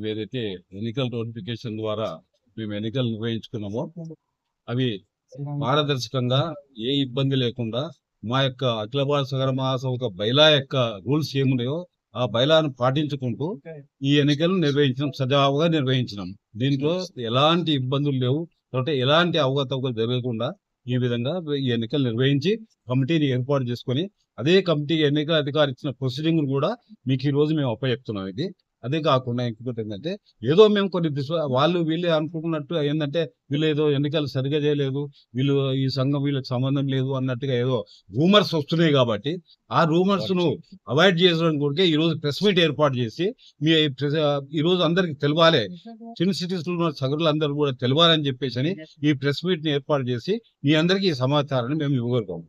ఏదైతే ఎన్నికల నోటిఫికేషన్ ద్వారా మేము ఎన్నికలు నిర్వహించుకున్నామో అవి పారదర్శకంగా ఏ ఇబ్బంది లేకుండా మా యొక్క అఖిల భారత సగర మహాసభ బైలా యొక్క రూల్స్ ఏమున్నాయో ఆ బైలాను పాటించుకుంటూ ఈ ఎన్నికలు నిర్వహించడం సజావుగా నిర్వహించినాం. దీంట్లో ఎలాంటి ఇబ్బందులు లేవు, కాబట్టి ఎలాంటి అవకతవకలు జరగకుండా ఈ విధంగా ఈ ఎన్నికలు నిర్వహించి కమిటీని ఏర్పాటు చేసుకొని అదే కమిటీ ఎన్నికల అధికారి ఇచ్చిన ప్రొసీడింగ్ కూడా మీకు ఈ రోజు మేము అప్పచెప్తున్నాం. ఇది అదే కాకుండా ఇంకొకటి ఏంటంటే ఏదో మేము కొన్ని వాళ్ళు వీళ్ళే అనుకుంటున్నట్టు ఏంటంటే వీళ్ళు ఏదో ఎన్నికలు సరిగా చేయలేదు, వీళ్ళు ఈ సంఘం వీళ్ళకి సంబంధం లేదు అన్నట్టుగా ఏదో రూమర్స్ వస్తున్నాయి. కాబట్టి ఆ రూమర్స్ ను అవాయిడ్ చేయడానికి కూడా ఈ రోజు ప్రెస్ మీట్ ఏర్పాటు చేసి మీ ఈ రోజు అందరికి తెలవాలి, చిన్న సిటీస్ లో ఉన్న సగరులందరూ కూడా తెలవాలని చెప్పేసి ఈ ప్రెస్ మీట్ ని ఏర్పాటు చేసి మీ అందరికీ ఈ సమాచారాన్ని మేము ఇవ్వగలుగుతాం.